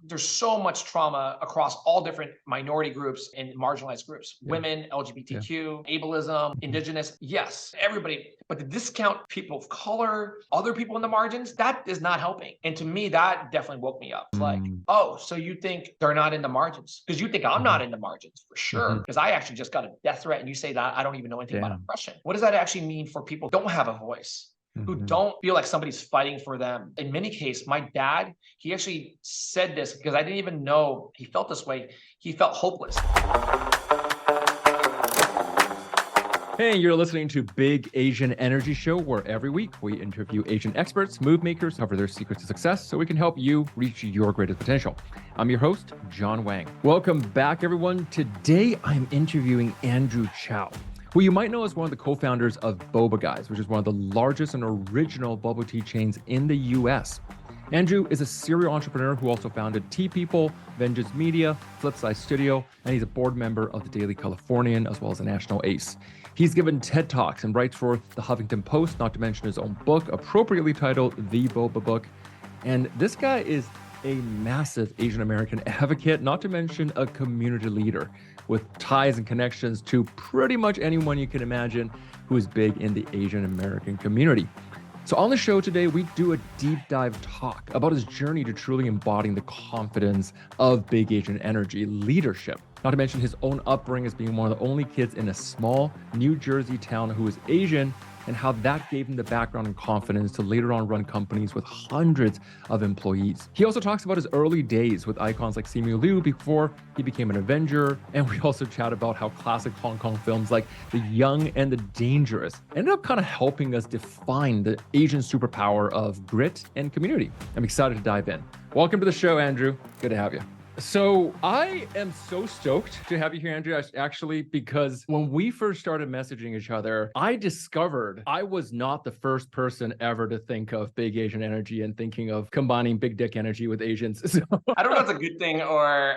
there's so much trauma across all different minority groups and marginalized groups, women, LGBTQ, ableism, indigenous, yes, everybody. But to discount people of color, other people in the margins, that is not helping. And to me, that definitely woke me up. It's like, oh, so you think they're not in the margins? Because you think I'm not in the margins for sure. Because I actually just got a death threat and you say that I don't even know anything about oppression. What does that actually mean for people who don't have a voice? Who don't feel like somebody's fighting for them. In many cases, my dad, he actually said this because I didn't even know he felt this way. He felt hopeless. Hey, you're listening to Big Asian Energy Show, where every week we interview Asian experts, move makers, cover their secrets to success so we can help you reach your greatest potential. I'm your host, John Wang. Welcome back, everyone. Today, I'm interviewing Andrew Chau, who you might know as one of the co-founders of Boba Guys, which is one of the largest and original bubble tea chains in the US. Andrew is a serial entrepreneur who also founded Tea People, Vengeance Media, Flipside Studio, and he's a board member of the Daily Californian as well as a national ace. He's given TED Talks and writes for the Huffington Post, not to mention his own book, appropriately titled The Boba Book. And this guy is a massive Asian American advocate, not to mention a community leader with ties and connections to pretty much anyone you can imagine who is big in the Asian American community. So on the show today, we do a deep dive talk about his journey to truly embodying the confidence of big Asian energy leadership. Not to mention his own upbringing as being one of the only kids in a small New Jersey town who is Asian, and how that gave him the background and confidence to later on run companies with hundreds of employees. He also talks about his early days with icons like Simu Liu before he became an Avenger. And we also chat about how classic Hong Kong films like The Young and the Dangerous ended up kind of helping us define the Asian superpower of grit and community. I'm excited to dive in. Welcome to the show, Andrew. Good to have you. So I am so stoked to have you here, Andrew, actually, because when we first started messaging each other, I discovered I was not the first person ever to think of big Asian energy and thinking of combining big dick energy with Asians. So I don't know if it's a good thing or,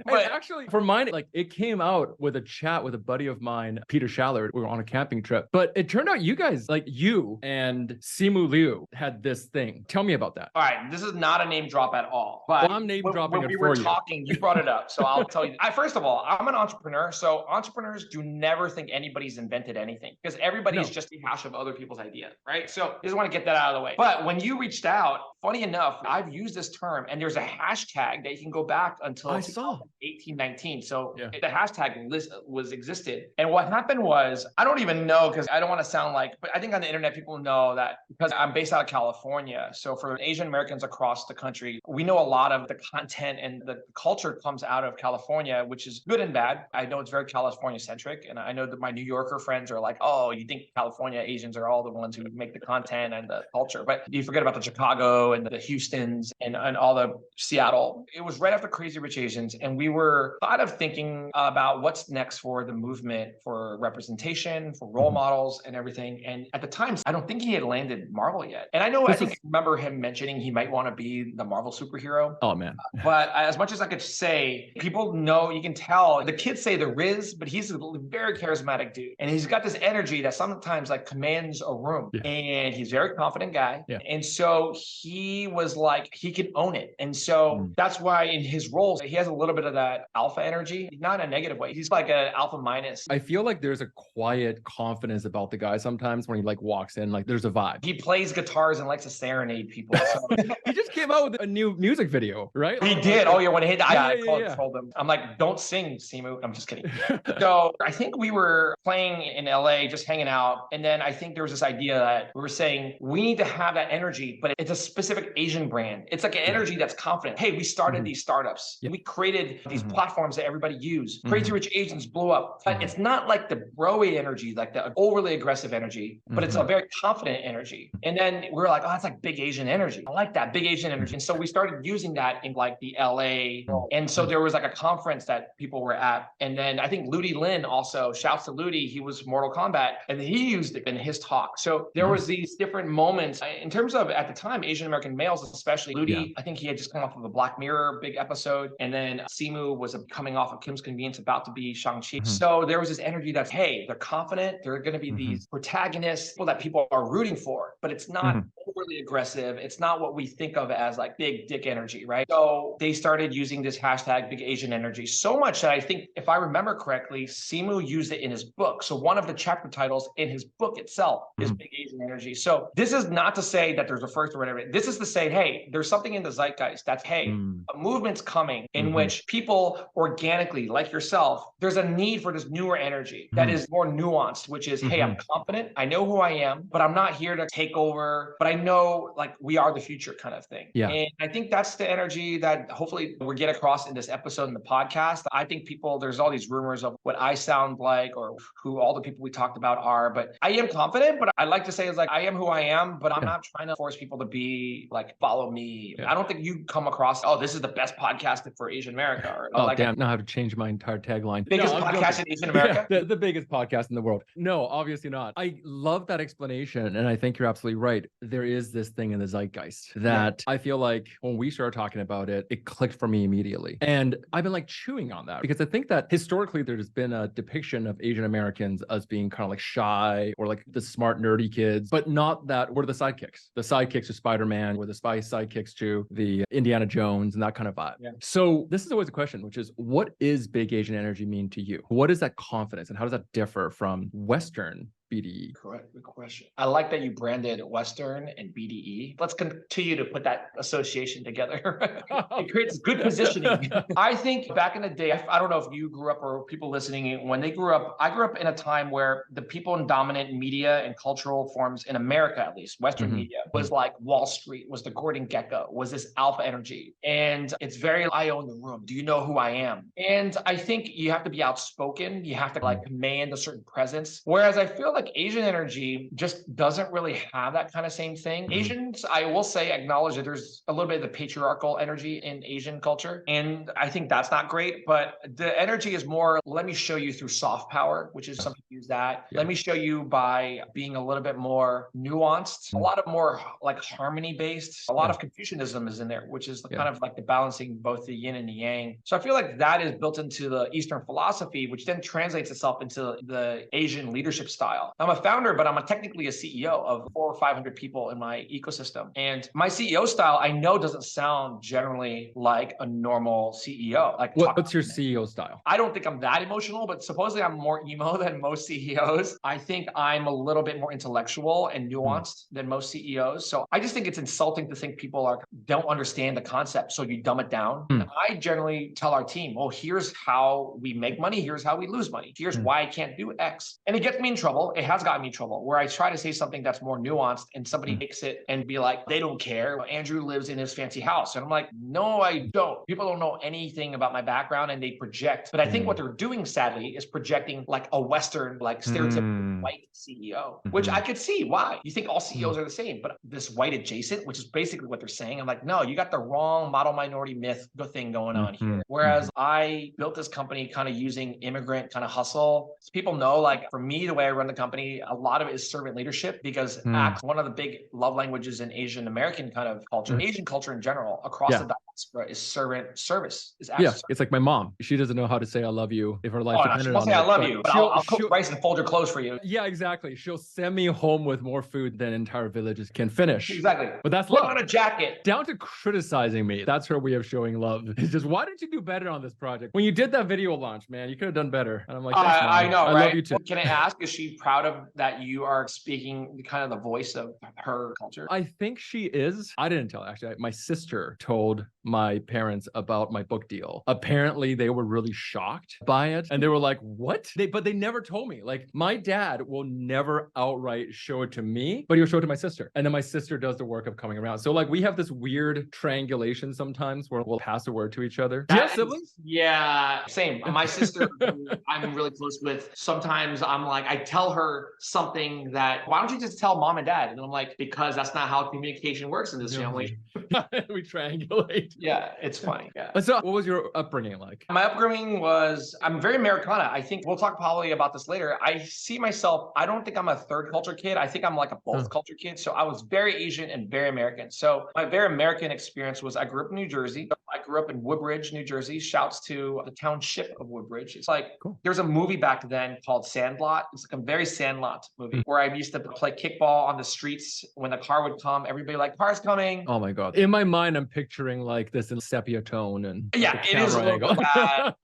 but actually, for mine, like it came out with a chat with a buddy of mine, Peter Shallard. We were on a camping trip, but it turned out you guys, like you and Simu Liu, had this thing. Tell me about that. All right, this is not a name drop at all. But I'm name dropping it for you. You brought it up, so I'll tell you. First of all, I'm an entrepreneur, so entrepreneurs do never think anybody's invented anything because everybody is just a hash of other people's ideas, right? So just want to get that out of the way. But when you reached out, funny enough, I've used this term, and there's a hashtag that you can go back until 2018, 19. So the hashtag list was existed. And what happened was, I don't even know, because I don't want to sound like, but I think on the internet, people know that because I'm based out of California. So for Asian Americans across the country, we know a lot of the content and the culture comes out of California, which is good and bad. I know it's very California centric. And I know that my New Yorker friends are like, oh, you think California Asians are all the ones who make the content and the culture. But you forget about the Chicago and the Houstons and all the Seattle. It was right after Crazy Rich Asians. And we were kind of thinking about what's next for the movement, for representation, for role models and everything. And at the time, I don't think he had landed Marvel yet. And I remember him mentioning he might want to be the Marvel superhero. Oh, man. But as much as I could say, people know, you can tell, the kids say the Riz, but he's a very charismatic dude. And he's got this energy that sometimes like commands a room. Yeah. And he's a very confident guy. Yeah. And so he was like, he could own it. And so that's why in his roles, he has a little bit of that alpha energy, not in a negative way. He's like an alpha minus. I feel like there's a quiet confidence about the guy sometimes when he like walks in, like there's a vibe. He plays guitars and likes to serenade people. So. He just came out with a new music video, right? He did. Oh, yeah. When he hit, I told him, I'm like, don't sing, Simu. I'm just kidding. So I think we were playing in LA, just hanging out. And then I think there was this idea that we were saying, we need to have that energy, but it's a specific Asian brand. It's like an energy that's confident. Hey, we started these startups. We created these platforms that everybody use. Crazy Rich Asians blew up. But it's not like the bro-y energy, like the overly aggressive energy, but it's a very confident energy. And then we were like, oh, that's like big Asian energy. I like that big Asian energy. And so we started using that in like the LA energy. And so there was like a conference that people were at. And then I think Ludi Lin also, shouts to Ludi, he was Mortal Kombat, and he used it in his talk. So there was these different moments in terms of, at the time, Asian American males, especially Ludi, I think he had just come off of a Black Mirror big episode. And then Simu was coming off of Kim's Convenience, about to be Shang-Chi. So there was this energy that's, hey, they're confident. They're going to be these protagonists, people that people are rooting for, but it's not overly aggressive. It's not what we think of as like big dick energy, right? So they started using this hashtag big Asian energy so much that I think, if I remember correctly, Simu used it in his book. So one of the chapter titles in his book itself is big Asian energy. So this is not to say that there's a first or whatever. This is to say, hey, there's something in the zeitgeist that's, hey, a movement's coming in which people organically, like yourself, there's a need for this newer energy that is more nuanced, which is, hey, I'm confident, I know who I am, but I'm not here to take over, but I know like we are the future kind of thing. And I think that's the energy that hopefully we get across in this episode in the podcast. I think people, there's all these rumors of what I sound like or who all the people we talked about are, but I am confident, but I like to say is like, I am who I am, but I'm not trying to force people to be like, follow me. I don't think you come across, oh, this is the best podcast for Asian America. Or, oh, like, damn, now I have to change my entire tagline. Biggest podcast in Asian America? The biggest podcast in the world. No, obviously not. I love that explanation. And I think you're absolutely right. There is this thing in the zeitgeist that I feel like when we started talking about it, it clicked for me immediately. And I've been like chewing on that because I think that historically there's been a depiction of Asian Americans as being kind of like shy or like the smart, nerdy kids, but not that we're the sidekicks. The sidekicks to Spider-Man, we're the spy sidekicks to the Indiana Jones and that kind of vibe. So this is always a question, which is, what is big Asian energy mean to you? What is that confidence and how does that differ from Western BDE? Correct. Good question. I like that you branded Western and BDE. Let's continue to put that association together. It creates good positioning. I think back in the day, I don't know if you grew up or people listening, when they grew up, I grew up in a time where the people in dominant media and cultural forms in America, at least Western media, was like Wall Street, was the Gordon Gekko, was this alpha energy. And it's very, I own the room. Do you know who I am? And I think you have to be outspoken. You have to like command a certain presence. Whereas I feel like Asian energy just doesn't really have that kind of same thing. Asians, I will say, acknowledge that there's a little bit of the patriarchal energy in Asian culture. And I think that's not great, but the energy is more, let me show you through soft power, which is something use that. Let me show you by being a little bit more nuanced, a lot of more like harmony based, a lot of Confucianism is in there, which is kind of like the balancing both the yin and the yang. So I feel like that is built into the Eastern philosophy, which then translates itself into the Asian leadership style. I'm a founder, but I'm technically a CEO of 400 or 500 people in my ecosystem. And my CEO style, I know doesn't sound generally like a normal CEO. Like, what's your CEO style? I don't think I'm that emotional, but supposedly I'm more emo than most CEOs. I think I'm a little bit more intellectual and nuanced than most CEOs. So I just think it's insulting to think people don't understand the concept. So you dumb it down. I generally tell our team, well, here's how we make money. Here's how we lose money. Here's why I can't do X. And it gets me in trouble. It has gotten me in trouble where I try to say something that's more nuanced and somebody takes it and be like, they don't care. Andrew lives in his fancy house. And I'm like, no, I don't. People don't know anything about my background and they project. But I think what they're doing, sadly, is projecting like a Western, like stereotypical white CEO, which I could see why. You think all CEOs are the same, but this white adjacent, which is basically what they're saying. I'm like, no, you got the wrong model minority myth thing going on here. Whereas I built this company kind of using immigrant kind of hustle. So people know, like for me, the way I run the company, a lot of it is servant leadership because one of the big love languages in Asian American kind of culture, Asian culture in general, across the diaspora is servant service. It's like my mom. She doesn't know how to say I love you if her life depended on it. She'll say I love you, but I'll cook rice and fold your clothes for you. Yeah, exactly. She'll send me home with more food than entire villages can finish. Exactly. But that's love. Put on a jacket. Down to criticizing me. That's her way of showing love. It's just, why didn't you do better on this project? When you did that video launch, man, you could have done better. And I'm like, I know, I right? love you too. Can I ask, is she proud of that you are speaking kind of the voice of her culture? I think she is. I didn't tell, actually. My sister told my parents about my book deal. Apparently, they were really shocked by it. And they were like, what? But they never told me. Like, my dad will never outright show it to me, but he'll show it to my sister. And then my sister does the work of coming around. So like, we have this weird triangulation sometimes where we'll pass the word to each other. Do you have siblings? Yeah, same. My sister, who I'm really close with, sometimes I'm like, I tell her something that, why don't you just tell mom and dad? And I'm like, because that's not how communication works in this family. We triangulate. Yeah, it's funny. Yeah. So what was your upbringing like? My upbringing was, I'm very Americana. I think we'll talk probably about this later. I see myself, I don't think I'm a third culture kid. I think I'm like a both culture kid. So I was very Asian and very American. So my very American experience was I grew up in New Jersey. I grew up in Woodbridge, New Jersey. Shouts to the township of Woodbridge. It's like, there's a movie back then called Sandlot. It's like a very Sandlot movie where I used to play kickball on the streets when the car would come. Everybody like, car's coming. Oh my God. In my mind, I'm picturing like this in sepia tone and yeah, it is a little bit that,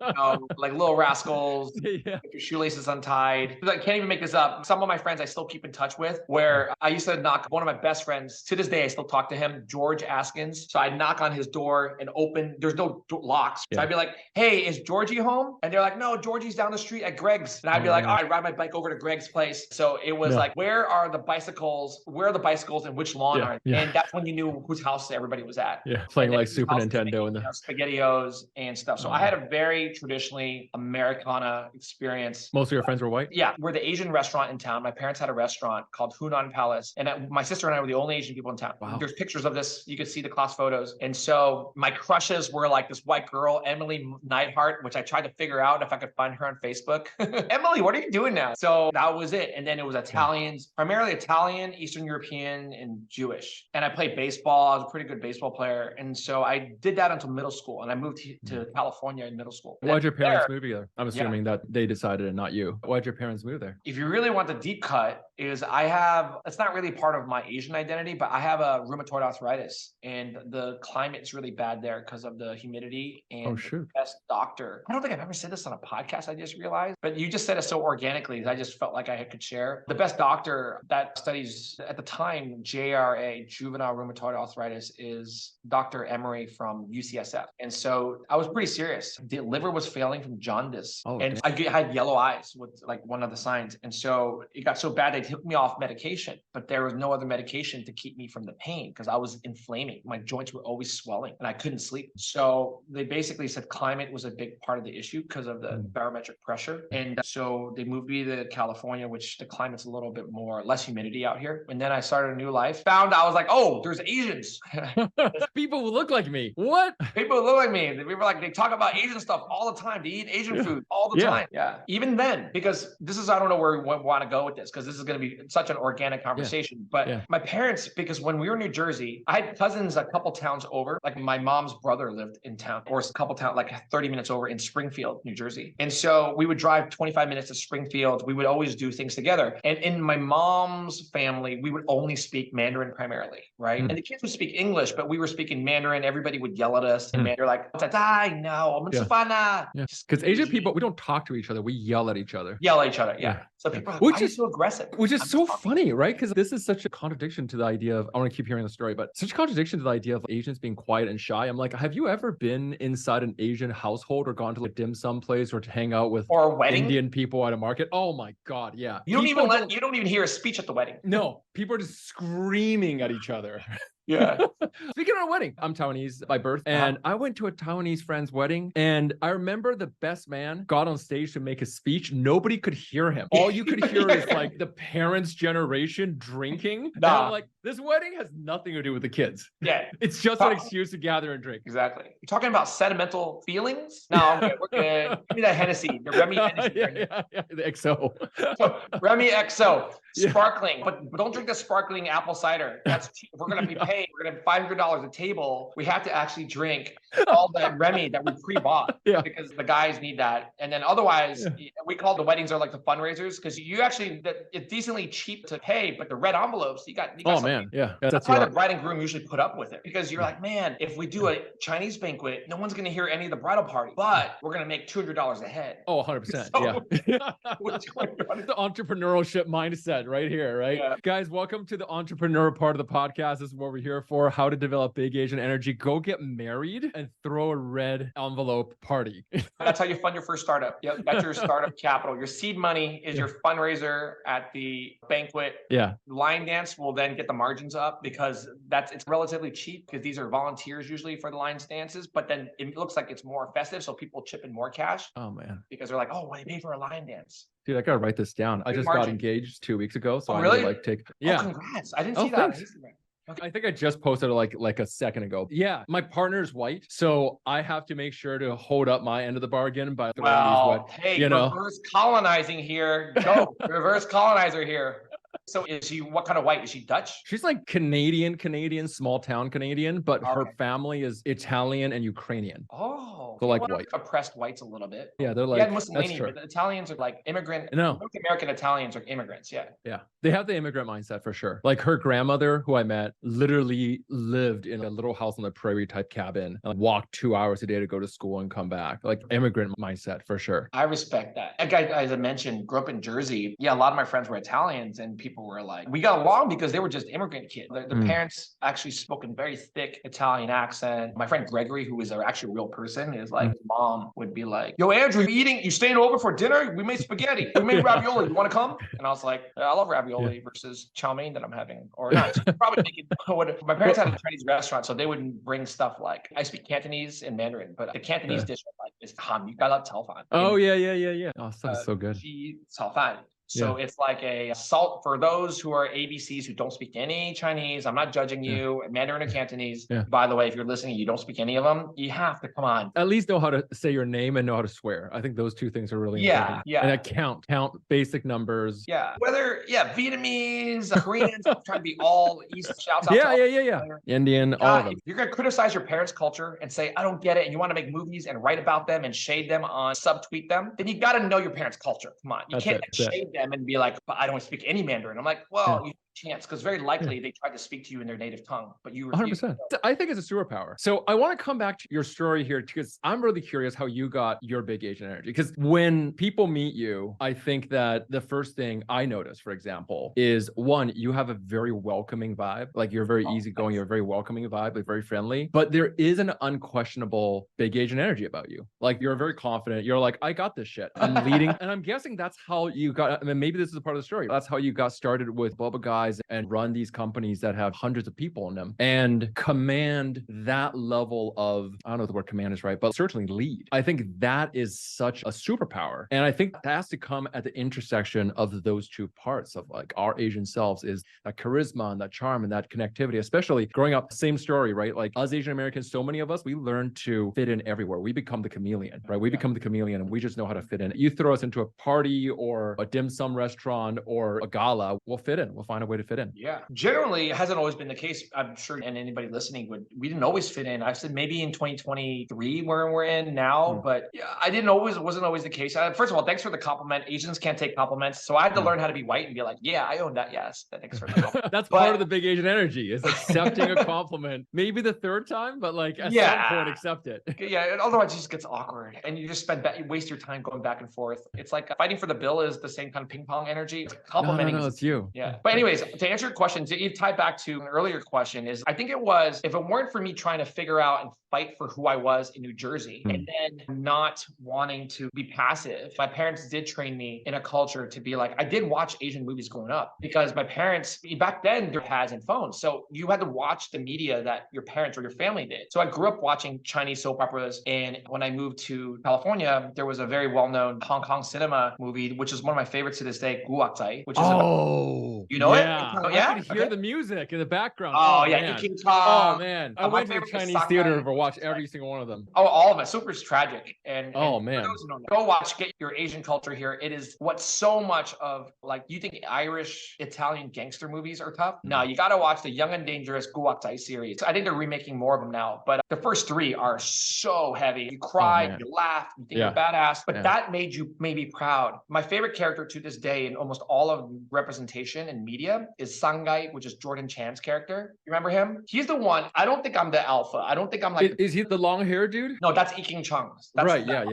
like Little Rascals, yeah. If Your Shoelaces Untied. I can't even make this up. Some of my friends I still keep in touch with, where I used to knock, one of my best friends, to this day, I still talk to him, George Askins. So I'd knock on his door and open, there's no locks. So I'd be like, hey, is Georgie home? And they're like, no, Georgie's down the street at Greg's. And I'd be like, all right, ride my bike over to Greg's place. So it was like, where are the bicycles? Where are the bicycles and which lawn are they? And that's when you knew whose house everybody was at. Yeah, playing like Super Nintendo and the SpaghettiOs and stuff. So I had a very traditionally Americana experience. Most of your friends were white? Yeah, we're the Asian restaurant in town. My parents had a restaurant called Hunan Palace, and my sister and I were the only Asian people in town. Wow. There's pictures of this. You could see the class photos. And so my crushes were like this white girl, Emily Neidhart, which I tried to figure out if I could find her on Facebook. Emily, what are you doing now? So that was it. And then it was Italians, primarily Italian, Eastern European, and Jewish. And I played baseball. I was a pretty good baseball player. And so I did that until middle school. And I moved to California in middle school. Why'd your parents move together? I'm assuming that they decided and not you. Why'd your parents move there? If you really want the deep cut, is I have, it's not really part of my Asian identity, but I have a rheumatoid arthritis and the climate is really bad there because of the humidity. And the best doctor, I don't think I've ever said this on a podcast, I just realized, but you just said it so organically, I just felt like I could share. The best doctor that studies at the time, JRA, juvenile rheumatoid arthritis, is Dr. Emery from UCSF. And so I was pretty serious. The liver was failing from jaundice. And I had yellow eyes with like one of the signs. And so it got so bad, they took me off medication, but there was no other medication to keep me from the pain because I was inflaming. My joints were always swelling and I couldn't sleep. So they basically said climate was a big part of the issue because of the barometric pressure. And so they moved me to California, which the climate's a little bit less humidity out here. And then I started a new life. I was like, oh, there's Asians. People who look like me. What? People who look like me. We were like, they talk about Asian stuff all the time. They eat Asian food all the time. Yeah. Even then, because this is, I don't know where we want to go with this, because this is going to be such an organic conversation. But my parents, because when we were in New Jersey, I had cousins a couple towns over. Like my mom's brother lived in town, or a couple towns, like 30 minutes over in Springfield, New Jersey. And so we would drive 25 minutes to Springfield. We would always do things together. And in my mom's family, we would only speak Mandarin primarily, right? And the kids would speak English, but we were speaking Mandarin. Everybody would yell at us. And they're like, because Asian people, we don't talk to each other. We yell at each other. So people are like, why are you so aggressive? Which is so funny, right? Because this is such a contradiction to the idea of, I want to keep hearing the story, but such a contradiction to the idea of Asians being quiet and shy. I'm like, have you ever been inside an Asian household or gone to like a dim sum place or to hang out with or a wedding? Indian people at a market? Oh my God, yeah. You don't even hear a speech at the wedding. No, people are just screaming at each other. Yeah. Speaking of a wedding, I'm Taiwanese by birth, and I went to a Taiwanese friend's wedding, and I remember the best man got on stage to make a speech. Nobody could hear him. All you could hear is like the parents' generation drinking. And I'm like, this wedding has nothing to do with the kids. Yeah. It's just an excuse to gather and drink. Exactly. You're talking about sentimental feelings? No, we're good. Give me that Hennessy, the Remy Hennessy. The XO. So, Remy XO, sparkling, but don't drink the sparkling apple cider. That's cheap. We're going to be paid. We're going to have $500 a table. We have to actually drink all that Remy that we pre-bought because the guys need that. And then otherwise, we call the weddings are like the fundraisers because you actually, it's decently cheap to pay, but the red envelopes, you got man. Yeah. That's why the bride and groom usually put up with it because you're like, man, if we do a Chinese banquet, no one's going to hear any of the bridal party, but we're going to make $200 a head. Oh, 100%. The entrepreneurship mindset right here, right? Yeah. Guys, welcome to the entrepreneur part of the podcast. This is what we're here for, how to develop big Asian energy. Go get married and throw a red envelope party. That's how you fund your first startup. Yep, that's your startup capital. Your seed money is your fundraiser at the banquet. Yeah. Line dance will then get the margins up because it's relatively cheap because these are volunteers usually for the line dances, but then it looks like it's more festive, so people chip in more cash. Oh man. Because they're like, oh, well, they paid for a line dance. Dude, I gotta write this down. I just got engaged 2 weeks ago, so really? I need to like take. Oh, congrats! I didn't see that on Instagram. I think I just posted it like a second ago. Yeah, my partner's white, so I have to make sure to hold up my end of the bargain by throwing these Well, hey, reverse colonizing here. Go, reverse colonizer here. So is she, what kind of white? Is she Dutch? She's like Canadian, small town Canadian, but her family is Italian and Ukrainian. Oh, so like white. Oppressed whites a little bit. Yeah, they're like, Mussolini, but the Italians are like immigrant. No. North American Italians are immigrants. Yeah. Yeah. They have the immigrant mindset for sure. Like her grandmother, who I met, literally lived in a little house on the prairie type cabin and walked 2 hours a day to go to school and come back. Like immigrant mindset for sure. I respect that. As I mentioned, grew up in Jersey. Yeah, a lot of my friends were Italians, and people were like, we got along because they were just immigrant kids. Their parents actually spoke in very thick Italian accent. My friend Gregory, who is actually a real person, is like, his mom would be like, yo, Andrew, you staying over for dinner? We made spaghetti. We made ravioli. You want to come? And I was like, I love ravioli versus chow mein that I'm having. Or not. Probably making my parents had a Chinese restaurant, so they would bring stuff like, I speak Cantonese and Mandarin, but the Cantonese dish is ham. You got tao fan. Oh, yeah. Oh, stuff so good. Tao fan. So it's like a salt for those who are ABCs who don't speak any Chinese. I'm not judging you, Mandarin or Cantonese. By the way, if you're listening, you don't speak any of them, you have to come on. At least know how to say your name and know how to swear. I think those two things are really important. Yeah. And count basic numbers. Yeah. Vietnamese, Koreans, I'm trying to be all East. Shouts out. Yeah. Indian, all of them. If you're going to criticize your parents' culture and say, I don't get it, and you want to make movies and write about them and shade them on subtweet them, then you got to know your parents' culture. Come on. You can't shade them and be like, but I don't speak any Mandarin. I'm like, well, you chance, because very likely they tried to speak to you in their native tongue, but you refused. 100%. I think it's a superpower. So I want to come back to your story here because I'm really curious how you got your big Asian energy. Because when people meet you, I think that the first thing I notice, for example, is one, you have a very welcoming vibe. Like you're very easygoing, you're a very welcoming vibe, like very friendly. But there is an unquestionable big Asian energy about you. Like you're very confident. You're like, I got this shit. I'm leading. And I'm guessing that's how you got, I mean, maybe this is a part of the story. That's how you got started with Boba Guys and run these companies that have hundreds of people in them and command that level of, I don't know if the word command is right, but certainly lead. I think that is such a superpower. And I think that has to come at the intersection of those two parts of like our Asian selves is that charisma and that charm and that connectivity, especially growing up, same story, right? Like us Asian Americans, so many of us, we learn to fit in everywhere. We become the chameleon, right? We become the chameleon and we just know how to fit in. You throw us into a party or a dim sum restaurant or a gala, we'll fit in. We'll find a way to fit in. Yeah. Generally, it hasn't always been the case. I'm sure, and anybody listening we didn't always fit in. I've said maybe in 2023 where we're in now, but yeah, wasn't always the case. First of all, thanks for the compliment. Asians can't take compliments. So I had to learn how to be white and be like, yeah, I own that. Yes. Thanks for that. That's part of the big Asian energy is accepting a compliment. Maybe the third time, but like at some point, accept it. Yeah. Otherwise it just gets awkward and you just you waste your time going back and forth. It's like fighting for the bill is the same kind of ping pong energy. Complimenting. No, it's you. Yeah. But anyways, to answer your question, to tie back to an earlier question is, I think it was, if it weren't for me trying to figure out and fight for who I was in New Jersey and then not wanting to be passive, my parents did train me in a culture to be like, I did watch Asian movies growing up because my parents, back then there pads and phones. So you had to watch the media that your parents or your family did. So I grew up watching Chinese soap operas. And when I moved to California, there was a very well-known Hong Kong cinema movie, which is one of my favorites to this day, Guwak Zai, which is you know it? I could hear the music in the background. Oh yeah, oh man, I went to the Chinese theater to watch every single one of them. Oh, all of it. Super tragic. And man, go watch, get your Asian culture here. It is what so much of like, you think Irish, Italian gangster movies are tough? No, you got to watch the Young and Dangerous Guwak Zai series. I think they're remaking more of them now, but the first three are so heavy. You cry, you laugh, you think you're badass, but that made you maybe proud. My favorite character to this day in almost all of representation in media is Sangai, which is Jordan Chan's character. You remember him? He's the one. I don't think I'm the alpha. I don't think I'm like. Is he the long hair dude? No, that's Iking Chung. Right. Yeah.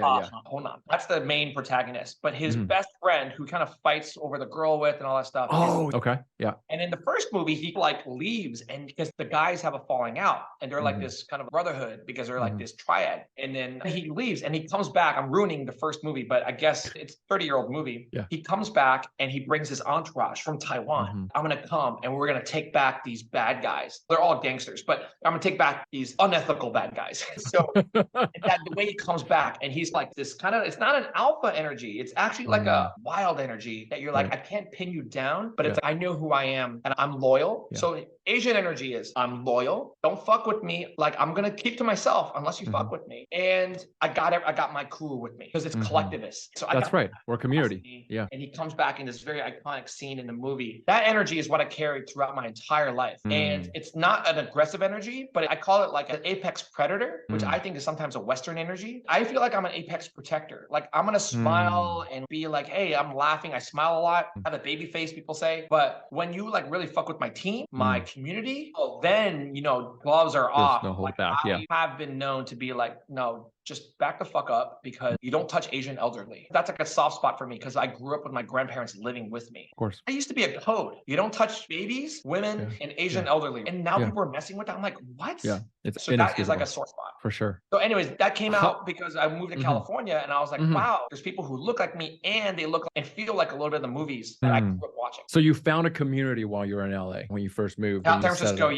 Hold on. That's the main protagonist. But his best friend, who kind of fights over the girl with and all that stuff. Oh, okay. Yeah. And in the first movie, he like leaves, and because the guys have a falling out, and they're like this kind of brotherhood because they're like this triad. And then he leaves, and he comes back. I'm ruining the first movie, but I guess it's a 30-year-old movie. Yeah. He comes back, and he brings his entourage from Taiwan. I'm going to come and we're going to take back these bad guys. They're all gangsters, but I'm going to take back these unethical bad guys. So that the way he comes back and he's like this kind of, it's not an alpha energy. It's actually like a wild energy that you're like, I can't pin you down, but it's I know who I am and I'm loyal. So Asian energy is I'm loyal. Don't fuck with me. Like I'm going to keep to myself unless you fuck with me. And I got my crew with me because it's collectivist. So that's right. We're a community. Yeah. And he comes back in this very iconic scene in the movie. That energy is what I carried throughout my entire life. And it's not an aggressive energy, but I call it like an apex predator, which I think is sometimes a Western energy. I feel like I'm an apex protector. Like I'm going to smile and be like, hey, I'm laughing. I smile a lot. I have a baby face, people say. But when you like really fuck with my team, my community, then, you know, gloves are off. No hold like, back. I have been known to be like, no, just back the fuck up because you don't touch Asian elderly. That's like a soft spot for me because I grew up with my grandparents living with me. Of course. I used to be a code. You don't touch babies, women, and Asian elderly. And now people are messing with that. I'm like, what? Yeah. It's so that is like a sore spot. For sure. So anyways, that came out because I moved to California and I was like, wow, there's people who look like me and they look and feel like a little bit of the movies that I grew up watching. So you found a community while you were in LA when you first moved? San Francisco,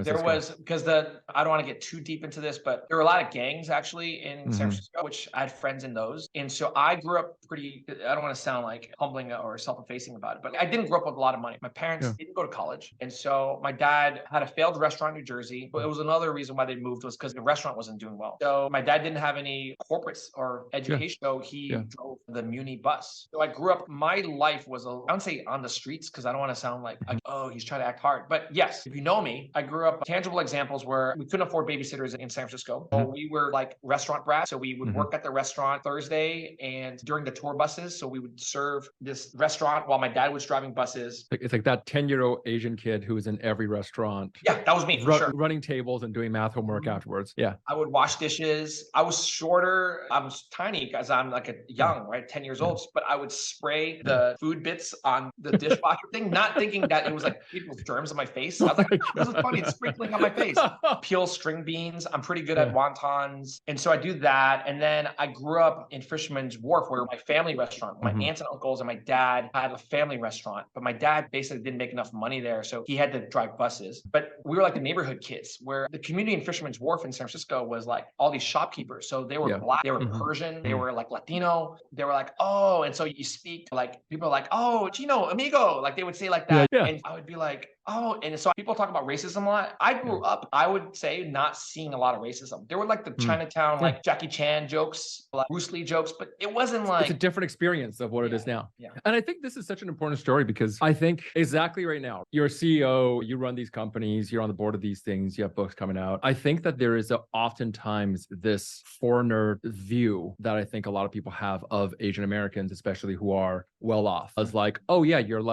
There was, because I don't want to get too deep into this, but there were a lot of gangs actually in San Francisco, which I had friends in those. And so I grew up pretty, I don't want to sound like humbling or self-effacing about it, but I didn't grow up with a lot of money. My parents didn't go to college. And so my dad had a failed restaurant in New Jersey, but it was another reason why they moved was because the restaurant wasn't doing well. So my dad didn't have any corporates or education, so he drove the Muni bus. So I grew up, my life was, I don't say on the streets because I don't want to sound like, oh, he's trying to act hard. But yes, if you know me, I grew up tangible examples where we couldn't afford babysitters in San Francisco. So we were like restaurant brats. So we would work at the restaurant Thursday and during the tour buses. So we would serve this restaurant while my dad was driving buses. It's like that 10-year-old Asian kid who was in every restaurant. Yeah, that was me for sure. Running tables and doing math homework afterwards. Yeah. I would wash dishes. I was shorter. I was tiny because I'm like a young, right? 10 years old. But I would spray the food bits on the dishwasher thing, not thinking that it was like people's germs on my face. I was like, this is funny. It's sprinkling on my face. Peel string beans. I'm pretty good at wontons. And so I do that. And then I grew up in Fisherman's Wharf where my family restaurant, my aunts and uncles and my dad had a family restaurant. But my dad basically didn't make enough money there. So he had to drive buses. But we were like the neighborhood kids where the community in Fisherman's Wharf in San Francisco was like all these shopkeepers. So they were Black, they were Persian, they were like Latino. They were like, oh, and so you speak like people are like, oh, Chino, amigo. Like they would say like that. And I would be like, oh, and so people talk about racism a lot. I grew up, I would say, not seeing a lot of racism. There were like the Chinatown, like Jackie Chan jokes, like Bruce Lee jokes, but it wasn't like... It's a different experience of what it is now. And I think this is such an important story because I think exactly right now, you're a CEO, you run these companies, you're on the board of these things, you have books coming out. I think that there is oftentimes this foreigner view that I think a lot of people have of Asian Americans, especially who are well off, as like, oh yeah, you're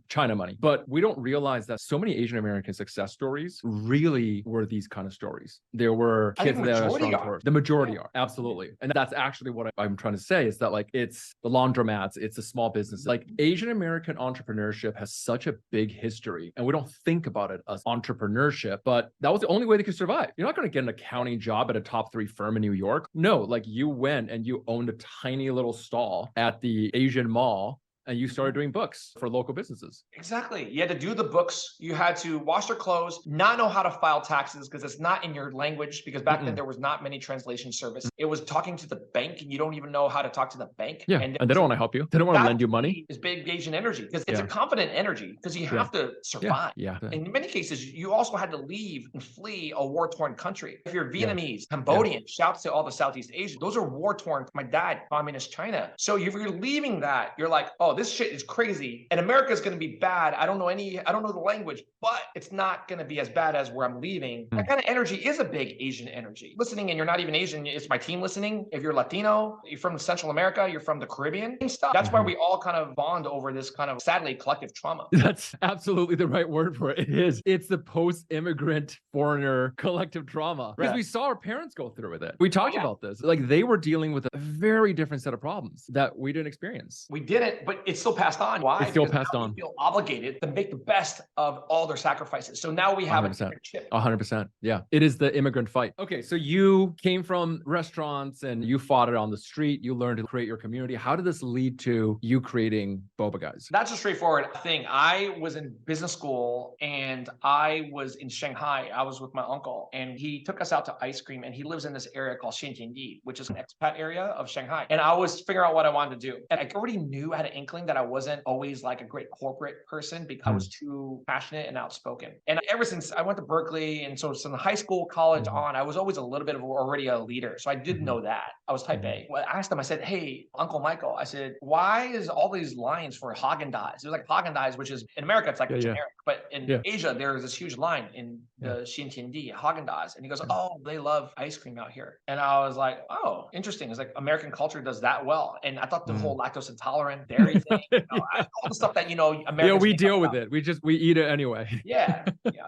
China money. But we don't realize that so many Asian American success stories really were these kind of stories. There were kids that are strong for the majority are absolutely. And that's actually what I'm trying to say is that like it's the laundromats, it's the small businesses. Like Asian American entrepreneurship has such a big history and we don't think about it as entrepreneurship, but that was the only way they could survive. You're not going to get an accounting job at a top 3 firm in New York. No, like you went and you owned a tiny little stall at the Asian mall and you started doing books for local businesses. Exactly. You had to do the books. You had to wash your clothes, not know how to file taxes because it's not in your language because back then there was not many translation service. It was talking to the bank and you don't even know how to talk to the bank. Yeah. And they don't want to help you. They don't want to lend you money. It's big Asian energy because it's a confident energy because you have to survive. In many cases, you also had to leave and flee a war-torn country. If you're Vietnamese, Cambodian, shouts to all the Southeast Asians, those are war-torn. My dad, communist China. So if you're leaving that, you're like, oh, this shit is crazy and America's going to be bad. I don't know the language, but it's not going to be as bad as where I'm leaving. That kind of energy is a big Asian energy. Listening and you're not even Asian, it's my team listening. If you're Latino, you're from Central America, you're from the Caribbean and stuff. That's why we all kind of bond over this kind of sadly collective trauma. That's absolutely the right word for it. It is. It's the post-immigrant foreigner collective trauma because we saw our parents go through with it. We talked about this. Like they were dealing with a very different set of problems that we didn't experience. We didn't, but but it's still passed on. Why? It's still Because passed now on. we feel obligated to make the best of all their sacrifices. So now we have 100%. a chip. 100%. Yeah. It is the immigrant fight. Okay. So you came from restaurants and you fought it on the street. You learned to create your community. How did this lead to you creating Boba Guys? That's a straightforward thing. I was in business school and I was in Shanghai. I was with my uncle and he took us out to ice cream, and he lives in this area called Xinjiang, which is an expat area of Shanghai. And I was figuring out what I wanted to do. And I already knew, I had an inkling that I wasn't always like a great corporate person because I was too passionate and outspoken. And ever since I went to Berkeley, and so from high school, college on, I was always a little bit of already a leader. So I did know that. I was type A. Well, I asked him, I said, hey, Uncle Michael, I said, why is all these lines for Haagen-Dazs? It was like Haagen-Dazs, which is in America, it's like generic. But in Asia, there's this huge line in the Xinjiang, Haagen-Dazs. And he goes, oh, they love ice cream out here. And I was like, oh, interesting. It's like American culture does that well. And I thought the whole lactose intolerant dairy thing, all the stuff that, Americans we deal with it. We eat it anyway. Yeah.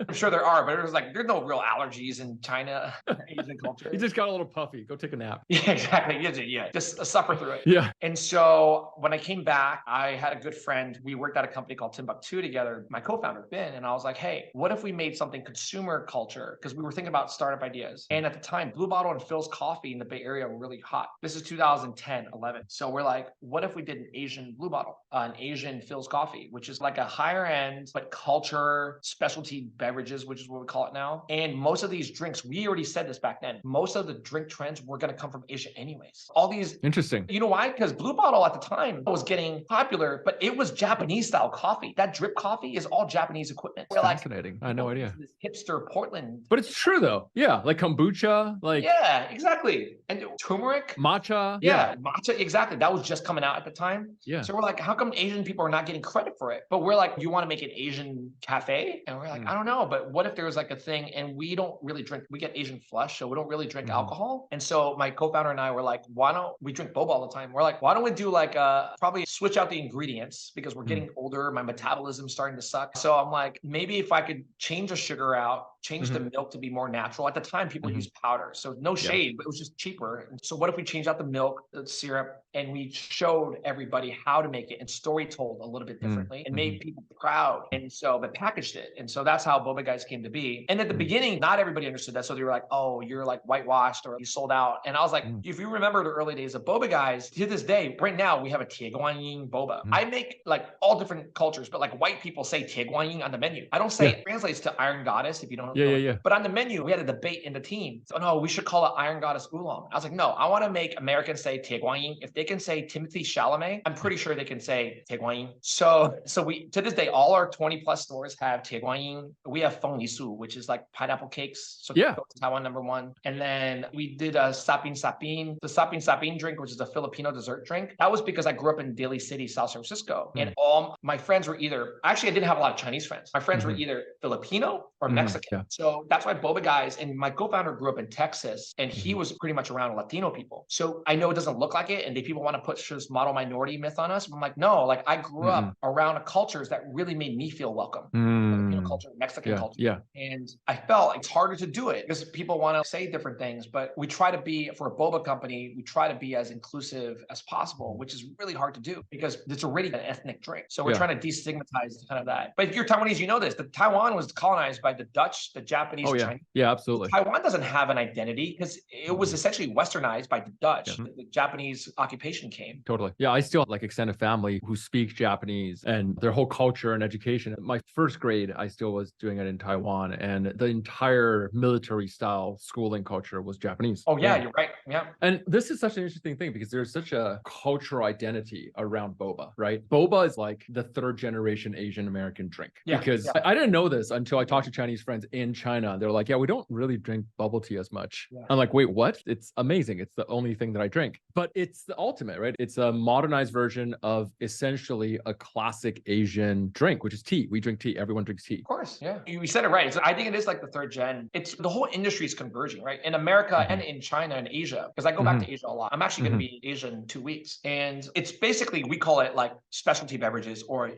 I'm sure there are, but it was like, there's no real allergies in China, Asian culture. You just got a little puffy. Go take a nap. Yeah, exactly. Yeah. Just suffer through it. Yeah. And so when I came back, I had a good friend. We worked at a company called Timbuktu together, my co-founder, Ben. And I was like, hey, what if we made something consumer culture? Because we were thinking about startup ideas. And at the time, Blue Bottle and Phil's Coffee in the Bay Area were really hot. This is 2010, 11. So we're like, what if we did an Asian Blue Bottle, an Asian Phil's Coffee, which is like a higher end, but culture, specialty beverages, which is what we call it now. And most of these drinks, we already said this back then, most of the drink trends were going to come from Asia anyways. All these. Interesting. You know why? Because Blue Bottle at the time was getting popular, but it was Japanese style coffee. That drip coffee is all Japanese equipment. We're fascinating. I had no idea. This hipster Portland. But it's true though. Yeah. Like kombucha, like. Yeah, exactly. And turmeric. Matcha. Yeah, matcha. Exactly. That was just coming out at the time. Yeah. So we're like, how come Asian people are not getting credit for it? But we're like, you want to make an Asian cafe? And we're like, I don't know. But what if there was like a thing and we don't really drink, we get Asian flush, so we don't really drink alcohol. And so my co-founder and I were like, why don't we drink boba all the time? We're like, why don't we do like probably switch out the ingredients because we're getting older. My metabolism's starting to suck. So I'm like, maybe if I could change the sugar out, change the milk to be more natural. At the time, people used powder. So no shade, but it was just cheaper. And so what if we change out the milk, the syrup, and we showed everybody how to make it and story told a little bit differently and made people proud. And so, but packaged it. And so that's how Boba Guys came to be. And at the beginning, not everybody understood that. So they were like, oh, you're like whitewashed or you sold out. And I was like, if you remember the early days of Boba Guys, to this day, right now, we have a Tieguanyin boba. I make like all different cultures, but like white people say Tieguanyin on the menu. I don't say it translates to Iron Goddess if you don't know. Yeah. But on the menu, we had a debate in the team. So no, we should call it Iron Goddess Oolong. I was like, no, I want to make Americans say Tieguanyin. If they can say Timothy Chalamet, I'm pretty sure they can say Tieguanyin. So we, to this day, all our 20 plus stores have Tieguanyin. We have Feng Li Su, which is like pineapple cakes. So Taiwan #1. And then we did a sapin sapin, the sapin sapin drink, which is a Filipino dessert drink. That was because I grew up in Daly City, South San Francisco. And all my friends were either, actually, I didn't have a lot of Chinese friends. My friends were either Filipino or Mexican. So that's why Boba Guys, and my co-founder grew up in Texas, and he was pretty much around Latino people. So I know it doesn't look like it, and people want to put this model minority myth on us. But I'm like, no, like I grew up around cultures that really made me feel welcome. Filipino culture, Mexican culture. Yeah. And I felt it's harder to do it because people want to say different things, but we try to be, for a boba company, we try to be as inclusive as possible, which is really hard to do because it's already an ethnic drink. So we're trying to destigmatize kind of that. But if you're Taiwanese, you know this. Taiwan was colonized by the Dutch, the Japanese, the Chinese. Yeah, absolutely. Taiwan doesn't have an identity because it was essentially westernized by the Dutch. The Japanese occupation came. Totally. Yeah, I still have like extended family who speak Japanese and their whole culture and education. My first grade, I still was doing it in Taiwan, and the entire military style schooling culture was Japanese. Oh yeah, you're right. Yeah. And this is such an interesting thing because there's such a cultural identity around boba, right? Boba is like the third generation Asian American drink. Because I didn't know this until I talked to Chinese friends in China. They're like, yeah, we don't really drink bubble tea as much. I'm like, wait, what? It's amazing. It's the only thing that I drink. But it's the ultimate, right? It's a modernized version of essentially a classic Asian drink, which is tea. We drink tea. Everyone drinks tea. Of course, yeah. You said it right. I think it is like the third gen. It's the whole industry is converging, right? In America and in China and Asia, because I go back to Asia a lot. I'm actually going to be in Asia in 2 weeks. And it's basically, we call it like specialty beverages or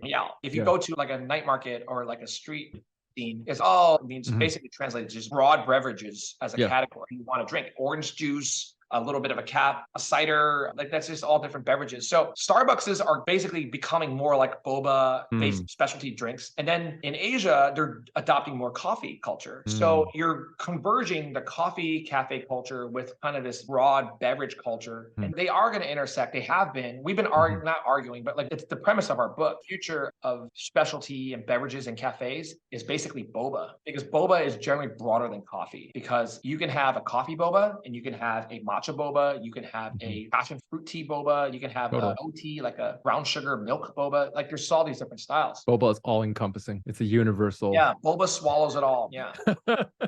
if you go to like a night market or like a street scene, it means basically translated just broad beverages as a category. You want to drink orange juice, a little bit of a cap, a cider, like that's just all different beverages. So Starbucks are basically becoming more like boba-based specialty drinks. And then in Asia, they're adopting more coffee culture. So you're converging the coffee cafe culture with kind of this broad beverage culture. And they are going to intersect. They have been. We've been not arguing, but like it's the premise of our book. Future of specialty and beverages and cafes is basically boba, because boba is generally broader than coffee, because you can have a coffee boba and you can have a matcha boba, you can have a passion fruit tea boba, you can have a OT, like a brown sugar milk boba. Like there's all these different styles. Boba is all encompassing. It's a universal. Yeah, boba swallows it all. Yeah.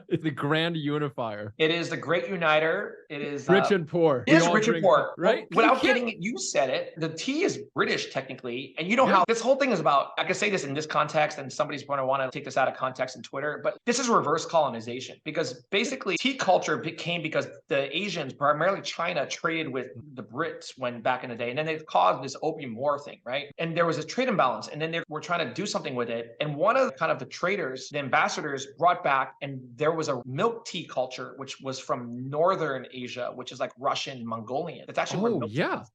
It's the grand unifier. It is the great uniter. It is rich and poor. It is rich and poor, right? Without getting it, you said it. The tea is British technically, and you know how this whole thing is about. I could say this in this context, and somebody's going to want to take this out of context in Twitter, but this is reverse colonization, because basically tea culture became because the Asians, primarily China, traded with the Brits when back in the day, and then they caused this opium war thing, right? And there was a trade imbalance, and then they were trying to do something with it. And one of the traders, the ambassadors, brought back, and there was a milk tea culture, which was from Northern Asia, which is like Russian, Mongolian. That's actually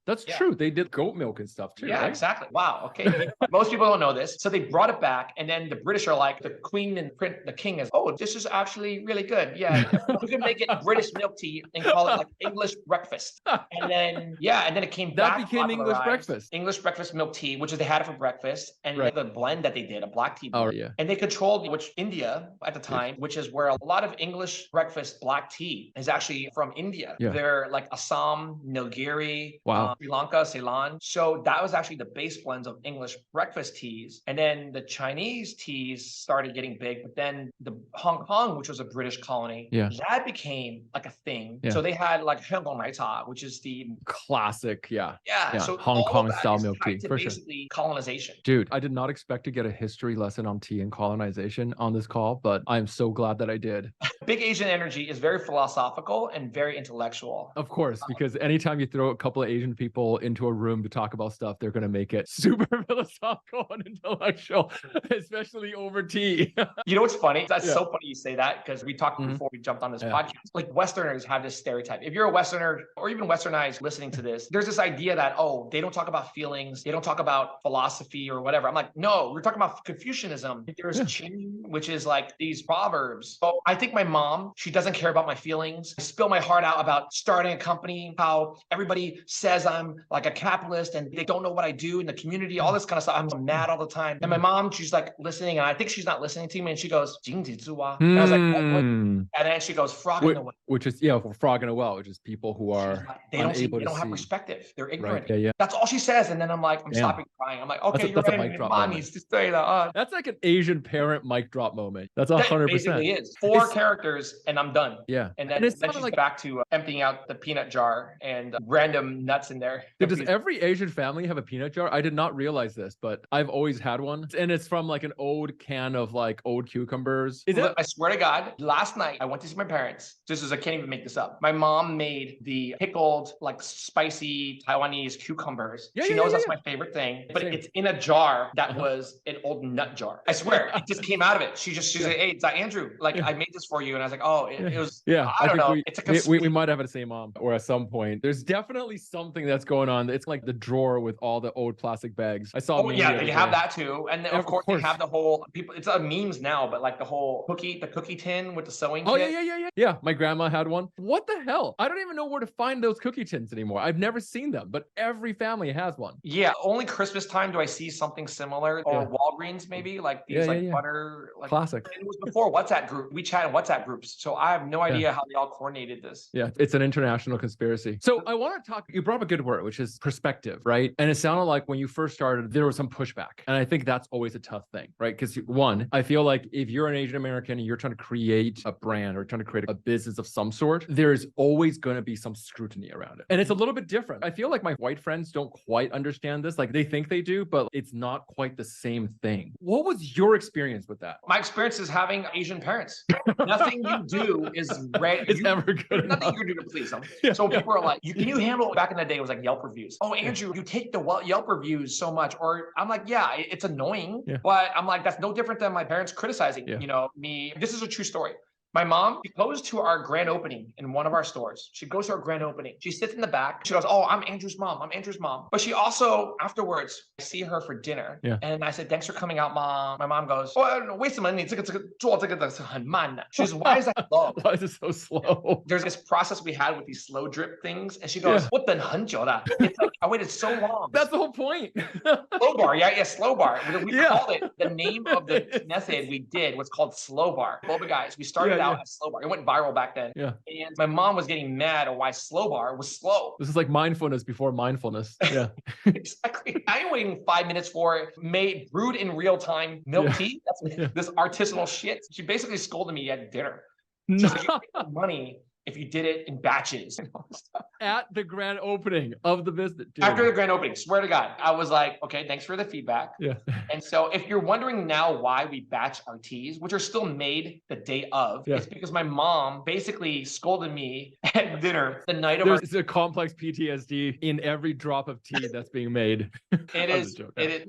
that's true. They did goat milk and stuff too. Yeah, right? Exactly. Wow. Okay. Most people don't know this. So they brought it back, and then the British are like, the Queen and the King is, oh, this is actually really good. Yeah, we can make it British milk tea and call it like English breakfast. And then it came back. That became English breakfast. English breakfast milk tea, which is they had it for breakfast, and the blend that they did, a black tea blend. Oh yeah. And they controlled India at the time, which is where a lot of English breakfast black tea is actually from India. Yeah. They're like Assam, Nilgiri, Sri Lanka, Ceylon. So that was actually the base blends of English breakfast teas. And then the Chinese teas started getting big, but then the Hong Kong, which was a British colony, that became like a thing. Yeah. So they had like Hong Kong Nai Ta, which is the classic, so Hong Kong style milk tea for basically colonization. Dude, I did not expect to get a history lesson on tea and colonization on this call, but I'm so glad that I did. Big Asian Energy is very philosophical and very intellectual. Of course, because anytime you throw a couple of Asian people into a room to talk about stuff, they're going to make it super philosophical and intellectual, especially over tea. You know what's funny? That's so funny you say that, because we talked before we jumped on this podcast. Like Westerners have this stereotype. If you're a Westerner or even Westernized listening to this, there's this idea that, oh, they don't talk about feelings, they don't talk about philosophy or whatever. I'm like, no, we're talking about Confucianism. There's Qin, which is like these proverbs. So I think my mom, she doesn't care about my feelings. I spill my heart out about starting a company, how everybody says I'm like a capitalist and they don't know what I do in the community, all this kind of stuff. I'm mad all the time. And my mom, she's like listening, and I think she's not listening to me, and she goes, and I was like, what? And then she goes, frog in the well. Which is, frog in a well, which is people who are they don't have perspective. They're ignorant. Right. Yeah. That's all she says. And then I'm like, I'm stopping crying. I'm like, okay, you're right. Mom needs to say that. That's like an Asian parent mic drop moment. That's 100%. Basically is. Four characters and I'm done. Yeah. And then she's like back to emptying out the peanut jar and random nuts in there. Does every Asian family have a peanut jar? I did not realize this, but I've always had one. And it's from like an old can of like old cucumbers. I swear to God, last night I went to see my parents. I can't even make this up. My mom made the pickled, like spicy Taiwanese cucumbers. She knows that's my favorite thing, but it's in a jar that was an old nut jar. I swear, it just came out of it. She's like, hey, it's Andrew. Like, I made this for you. And I was like, oh, it was, I don't know. We might have the same mom, or at some point. There's definitely something that's going on. It's like the drawer with all the old plastic bags. I saw. They have that too. And then, of course, they have the whole people. It's memes now, but like the whole cookie tin with the sewing kit. Yeah. My grandma had one. What the hell? I don't even know where to find those cookie tins anymore. I've never seen them, but every family has one. Yeah, only Christmas time do I see something similar, or Walgreens maybe, like these butter. Like, classic. It was before WhatsApp group. We chat in WhatsApp groups, so I have no idea how they all coordinated this. Yeah, it's an international conspiracy. So I want to talk. You brought up a good word, which is perspective, right? And it sounded like when you first started, there was some pushback, and I think that's always a tough thing, right? Because one, I feel like if you're an Asian American and you're trying to create a brand or trying to create a business of some sort, there's always going to be some scrutiny around it. And it's a little bit different. I feel like my white friends don't quite understand this. Like they think they do, but it's not quite the same thing. What was your experience with that? My experience is having Asian parents. Nothing you do is ever good. Nothing you can do to please them. So people are like, can you handle, back in the day, it was like Yelp reviews. Oh, Andrew, you take the Yelp reviews so much. Or I'm like, it's annoying, but I'm like, that's no different than my parents criticizing, me. This is a true story. My mom, she goes to our grand opening in one of our stores. She goes to our grand opening. She sits in the back. She goes, oh, I'm Andrew's mom. I'm Andrew's mom. But she also, afterwards, I see her for dinner. Yeah. And I said, thanks for coming out, mom. My mom goes, oh, 为什么你做这个的很慢呢? She goes, why is that slow? Why is it so slow? There's this process we had with these slow drip things. And she goes, 我等很久了. It's like, I waited so long. That's the whole point. Slow bar, yeah, slow bar. We called it, the name of the method we did was called slow bar. Boba Guys, we started out as slow bar. It went viral back then. Yeah. And my mom was getting mad at why slow bar was slow. This is like mindfulness before mindfulness. Yeah. Exactly. I'm waiting 5 minutes for it. Made brewed in real time milk tea. That's this artisanal shit. She basically scolded me at dinner. She's like, you make money if you did it in batches and all this stuff. At the grand opening of the business. Dude. After the grand opening, swear to God, I was like, okay, thanks for the feedback. Yeah. And so if you're wondering now why we batch our teas, which are still made the day of, it's because my mom basically scolded me at dinner the night of There's a complex PTSD in every drop of tea that's being made. It is.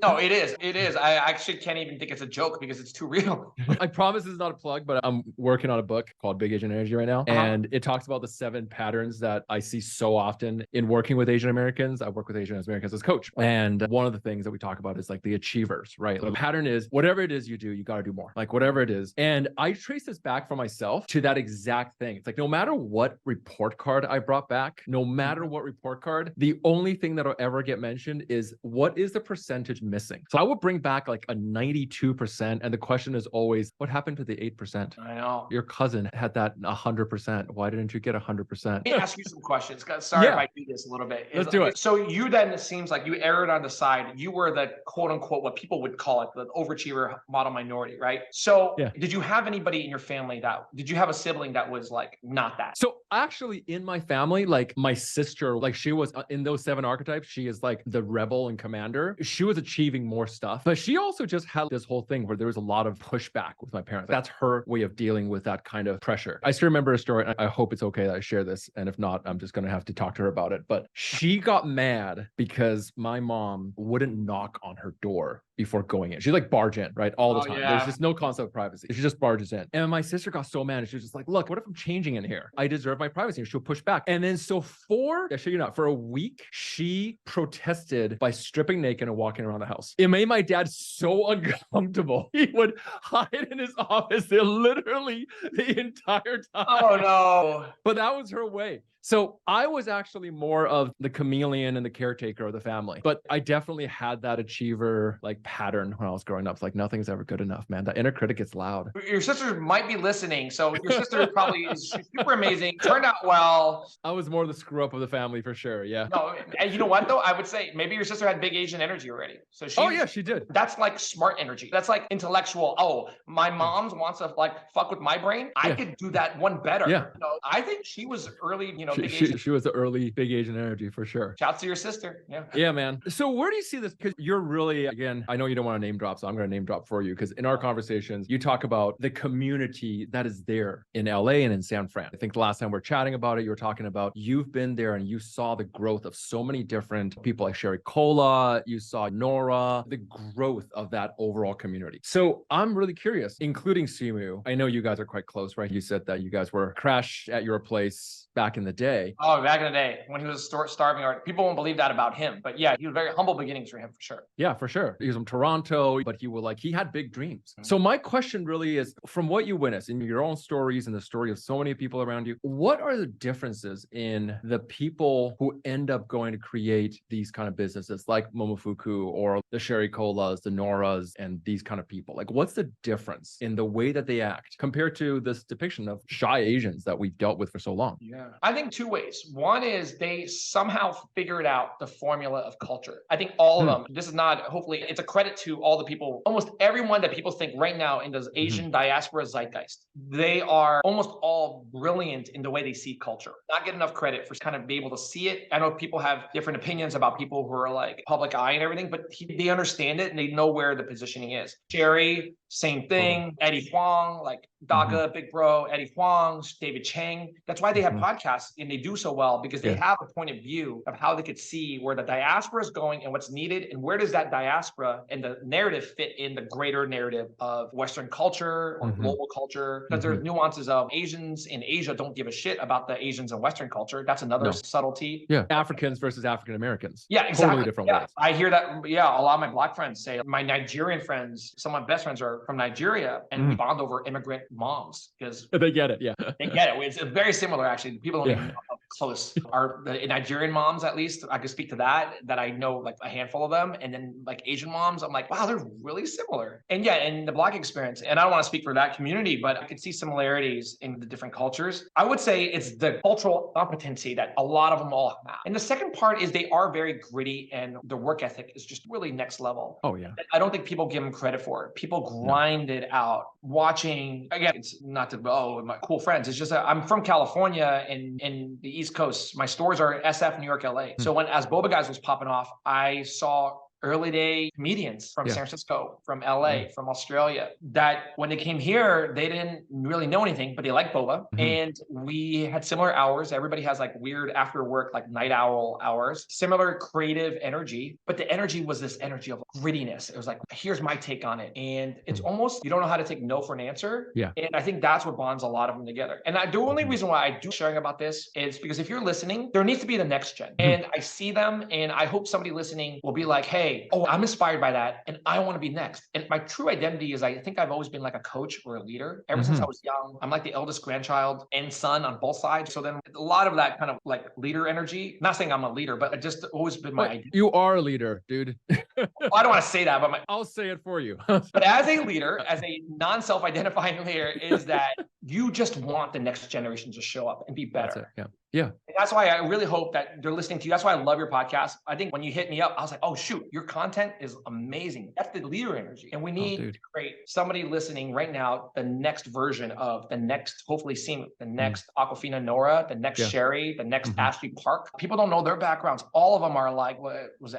No, it is. It is. I actually can't even think it's a joke because it's too real. I promise this is not a plug, but I'm working on a book called Big Asian Energy right now. And it talks about the 7 patterns that I see so often in working with Asian Americans. I work with Asian Americans as coach. And one of the things that we talk about is like the achievers, right? The pattern is whatever it is you do, you got to do more, like whatever it is. And I trace this back for myself to that exact thing. It's like, no matter what report card I brought back, no matter what report card, the only thing that'll ever get mentioned is what is the percentage missing? So I would bring back like a 92%. And the question is always, what happened to the 8%? I know. Your cousin had that 100%. Why didn't you get 100%? Let me ask you some questions. Sorry if I do this a little bit. Let's do it. So you then, it seems like you erred on the side. You were the quote unquote, what people would call it, the overachiever model minority, right? So did you have anybody in your family did you have a sibling that was like not that? So actually in my family, like my sister, like she was in those 7 archetypes, she is like the rebel and commander. She was achieving more stuff, but she also just had this whole thing where there was a lot of pushback with my parents. That's her way of dealing with that kind of pressure. I still remember a story. I hope it's okay that I share this. And if not, I'm just going to have to talk to her about it. But she got mad because my mom wouldn't knock on her door before going in. She like barge in, right? All the time. Yeah. There's just no concept of privacy. She just barges in. And my sister got so mad. She was just like, look, what if I'm changing in here? I deserve my privacy. And she'll push back. And then so I shit you not, for a week, she protested by stripping naked and walking around the house. It made my dad so uncomfortable. He would hide in his office literally the entire time. Oh no. But that was her way. So I was actually more of the chameleon and the caretaker of the family, but I definitely had that achiever like pattern when I was growing up. It's like nothing's ever good enough, man. That inner critic gets loud. Your sister might be listening. So your sister probably is super amazing. Turned out well. I was more the screw up of the family for sure. Yeah. No, and you know what though? I would say maybe your sister had big Asian energy already. So she did. That's like smart energy. That's like intellectual. Oh, my mom's wants to like fuck with my brain. I could do that one better. Yeah. You know, I think she was early, She was the early big Asian energy for sure. Shouts to your sister. Yeah. Yeah, man. So where do you see this? Because you're really, again, I know you don't want to name drop, so I'm going to name drop for you. Because in our conversations, you talk about the community that is there in LA and in San Fran. I think the last time we're chatting about it, you were talking about you've been there and you saw the growth of so many different people like Sherry Cola, you saw Nora, the growth of that overall community. So I'm really curious, including Simu. I know you guys are quite close, right? You said that you guys were crashed at your place back in the day. Oh, back in the day when he was starving artist. People won't believe that about him. But yeah, he was very humble beginnings for him for sure. Yeah, for sure. He was from Toronto, but he had big dreams. So my question really is, from what you witnessed in your own stories and the story of so many people around you, what are the differences in the people who end up going to create these kind of businesses like Momofuku or the Sherry Colas, the Noras, and these kind of people? Like, what's the difference in the way that they act compared to this depiction of shy Asians that we've dealt with for so long? Yeah, I think 2 ways. One is they somehow figured out the formula of culture. I think all of them, this is not, hopefully it's a credit to all the people, almost everyone that people think right now in the Asian diaspora zeitgeist. They are almost all brilliant in the way they see culture. Not get enough credit for kind of being able to see it. I know people have different opinions about people who are like public eye and everything, but they understand it and they know where the positioning is. Sherry, same thing. Eddie Huang, like Daga, Big Bro, Eddie Huang, David Chang. That's why they have podcasts and they do so well, because they have a point of view of how they could see where the diaspora is going and what's needed, and where does that diaspora and the narrative fit in the greater narrative of Western culture or global culture. Because there's nuances of Asians in Asia don't give a shit about the Asians in Western culture. That's another subtlety. Yeah, Africans versus African Americans. Yeah, exactly. Totally different ways. I hear that. Yeah, a lot of my Black friends say, my Nigerian friends, some of my best friends are from Nigeria, and we bond over immigrant moms because they get it. Yeah, they get it. It's very similar, actually. People don't even know how close are the Nigerian moms. At least I could speak to that I know like a handful of them, and then like Asian moms, I'm like, wow, they're really similar. And yeah, in the Black experience, and I don't want to speak for that community, but I could see similarities in the different cultures. I would say it's the cultural competency that a lot of them all have. And the second part is they are very gritty, and their work ethic is just really next level. Oh yeah. I don't think people give them credit for it. People grind it out. Watching, again, it's not to, my cool friends. It's just I'm from California in the East Coast. My stores are SF, New York, LA. So as Boba Guys was popping off, I saw early day comedians from San Francisco, from LA, from Australia, that when they came here, they didn't really know anything, but they liked Boba. And we had similar hours. Everybody has like weird after work, like night owl hours, similar creative energy, but the energy was this energy of grittiness. It was like, here's my take on it. And it's almost, you don't know how to take no for an answer. Yeah. And I think that's what bonds a lot of them together. And the only reason why I do sharing about this is because if you're listening, there needs to be the next gen. And I see them, and I hope somebody listening will be like, hey, I'm inspired by that, and I want to be next. And my true identity is, I think I've always been like a coach or a leader ever since I was young. I'm like the eldest grandchild and son on both sides. So then a lot of that kind of like leader energy, not saying I'm a leader, but it just always been my identity. You are a leader, dude. Well, I don't want to say that, but I'll say it for you. But as a leader, as a non-self-identifying leader, is that you just want the next generation to show up and be better. That's it. Yeah. And that's why I really hope that they're listening to you. That's why I love your podcast. I think when you hit me up, I was like, oh, shoot, your content is amazing. That's the leader energy. And we need to create somebody listening right now, the next version of the next, hopefully Seema, the next Aquafina Nora, the next Sherry, the next Ashley Park. People don't know their backgrounds. All of them are like,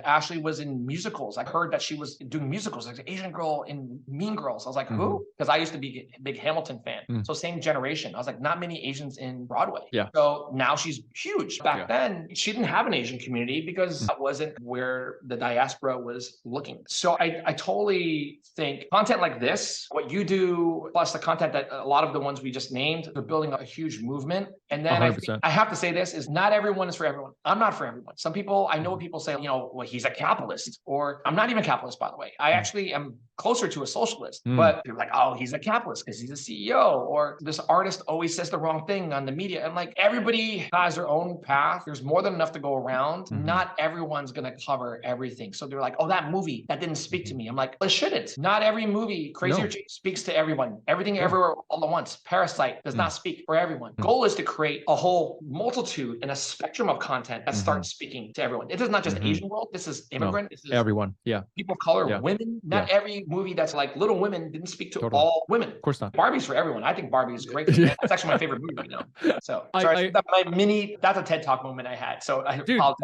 Ashley was in musicals. I heard that she was doing musicals, like an Asian girl in Mean Girls. I was like, who? Because I used to be a big Hamilton fan. So same generation. I was like, not many Asians in Broadway. Yeah. So now she's huge. Back then, she didn't have an Asian community because that wasn't where the diaspora was looking. So I totally think content like this, what you do, plus the content that a lot of the ones we just named, they're building a huge movement. And then I have to say this is not everyone is for everyone. I'm not for everyone. Some people, I know people say, well, he's a capitalist, or I'm not even a capitalist, by the way. I actually am closer to a socialist, but they're like, oh, he's a capitalist because he's a CEO, or this artist always says the wrong thing on the media. And like, everybody has their own path. There's more than enough to go around. Not everyone's going to cover everything. So they're like, oh, that movie, that didn't speak to me. I'm like, well, it shouldn't. Not every movie, Crazy Rich Asians, speaks to everyone. Everything Everywhere All at Once, Parasite does not speak for everyone. Goal is to create a whole multitude and a spectrum of content that starts speaking to everyone. It is not just Asian world. This is immigrant. This is everyone. Yeah. People of color, women. Not every movie that's like Little Women didn't speak to all women. Of course not. Barbie's for everyone. I think Barbie is great. That's actually my favorite movie right now. So sorry, that's a TED Talk moment I had. So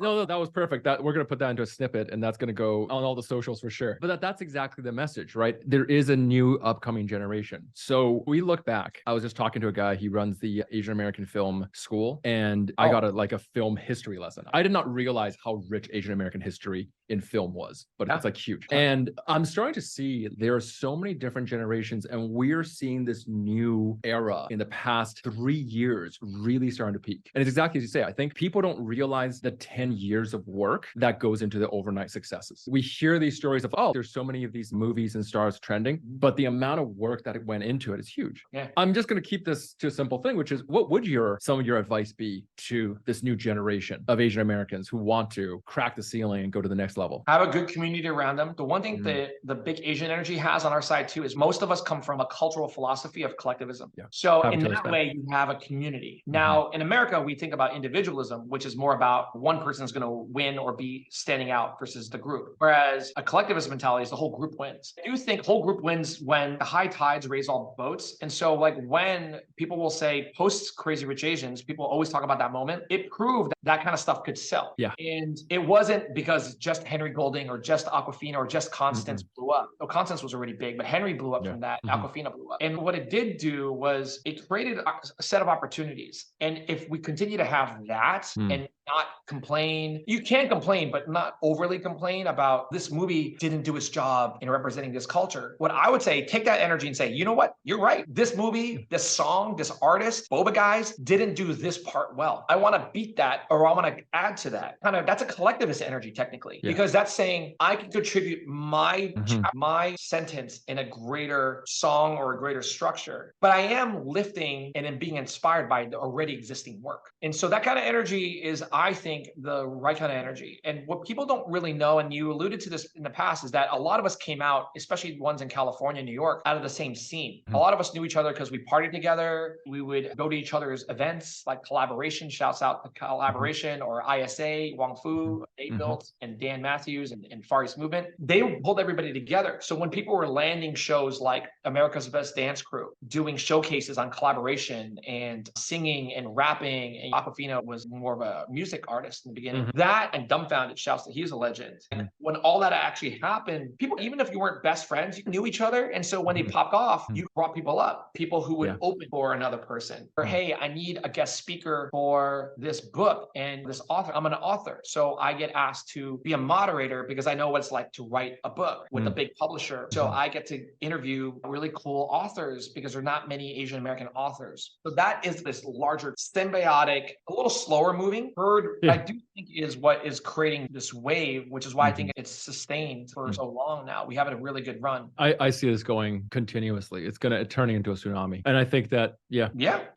no, that was perfect. That we're gonna put that into a snippet, and that's gonna go on all the socials for sure. But that's exactly the message, right? There is a new upcoming generation. So we look back. I was just talking to a guy. He runs the Asian American Film School, and I got a film history lesson. I did not realize how rich Asian American history in film was, but it's like huge. And I'm starting to see there are so many different generations, and we're seeing this new era in the past 3 years really starting to peak. And it's exactly as you say. I think people don't realize the 10 years of work that goes into the overnight successes. We hear these stories of, oh, there's so many of these movies and stars trending, but the amount of work that went into it is huge. Yeah. I'm just going to keep this to a simple thing, which is, what would some of your advice be to this new generation of Asian Americans who want to crack the ceiling and go to the next level? Have a good community around them. The one thing that the big Asian energy has on our side too is most of us come from a cultural philosophy of collectivism. Yeah. So in that way, you have a community. Now, in America, we think about individualism, which is more about one person's going to win or be standing out versus the group. Whereas a collectivist mentality is the whole group wins. I do think whole group wins when the high tides raise all boats. And so like when people will say post Crazy Rich Asians, people always talk about that moment. It proved that kind of stuff could sell. Yeah. And it wasn't because just Henry Golding or just Aquafina or just Constance blew up. No, Constance was already big, but Henry blew up from that. Aquafina blew up. And what it did do was was it created a set of opportunities. And if we continue to have that and not complain, you can complain, but not overly complain about this movie didn't do its job in representing this culture. What I would say, take that energy and say, you know what? You're right. This movie, this song, this artist, Boba Guys didn't do this part well. I want to beat that, or I want to add to that. Kind of, that's a collectivist energy technically, because that's saying I can contribute my sentence in a greater song or a greater structure, but I am lifting and being inspired by the already existing work. And so that kind of energy is, I think, the right kind of energy. And what people don't really know, and you alluded to this in the past, is that a lot of us came out, especially ones in California, New York, out of the same scene. A lot of us knew each other because we partied together. We would go to each other's events like Collaboration, shouts out to Collaboration, or ISA, Wong Fu, Dave Built, and Dan Matthews, and Far East Movement. They pulled everybody together. So when people were landing shows like America's Best Dance Crew, doing showcases on Collaboration and singing and rapping, and Aquafina was more of a music artist in the beginning. That and Dumbfounded shouts that he's a legend. And when all that actually happened, people, even if you weren't best friends, you knew each other. And so when they popped off, you brought people up, people who would open for another person. Or, hey, I need a guest speaker for this book and this author. I'm an author. So I get asked to be a moderator because I know what it's like to write a book with a big publisher. So I get to interview really cool authors because there are not many Asian American authors. So that is this larger symbiotic, a little slower moving herd, I do think is what is creating this wave, which is why I think it's sustained for so long now. We have a really good run. I see this going continuously. It's going to turning into a tsunami. And I think that,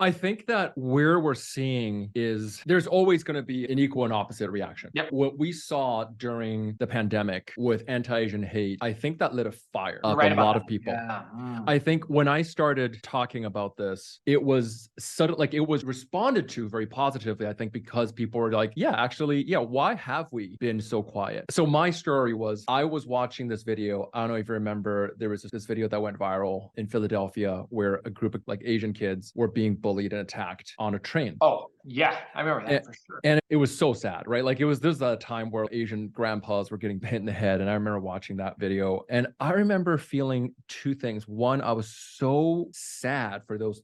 I think that where we're seeing is there's always going to be an equal and opposite reaction. What we saw during the pandemic with anti-Asian hate, I think that lit a fire up a lot of people. I think when I started talking about this, it was sudden, like it was responded to very positively, I think, because people were like, why have we been so quiet? So my story was, I was watching this video. I don't know if you remember, there was this video that went viral in Philadelphia where a group of like Asian kids were being bullied and attacked on a train. Oh, yeah, I remember that for sure. And it was so sad, right? Like there's a time where Asian grandpas were getting hit in the head. And I remember watching that video. And I remember feeling two things. One, I was so sad for those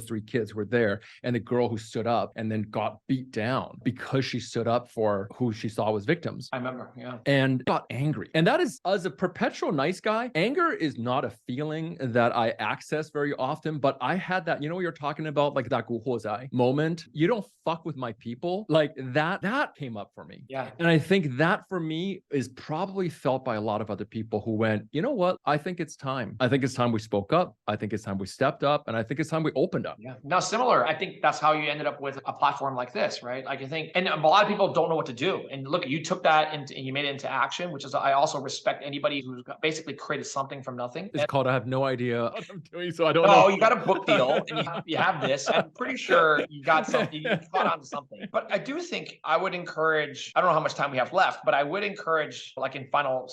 three kids who were there, and the girl who stood up and then got beat down because she stood up for who she saw was victims. I remember, and got angry. And that is, as a perpetual nice guy, anger is not a feeling that I access very often, but I had that, you're talking about like that guhozai moment. You don't fuck with my people. Like that came up for me. And I think that for me is probably felt by a lot of other people who went, you know what? I think it's time. I think it's time we spoke up. I think it's time we stepped up. And I think it's time we opened up. Now, similar, I think that's how you ended up with a platform like this, right? Like I think, and a lot of people don't know what to do. And look, you took that and you made it into action, which is, I also respect anybody who's basically created something from nothing. It's called, I have no idea what I'm doing, so I don't know. Oh, you got a book deal and you have this. I'm pretty sure you got something, you caught on to something. But I do think I would encourage, I don't know how much time we have left, but I would encourage, like in final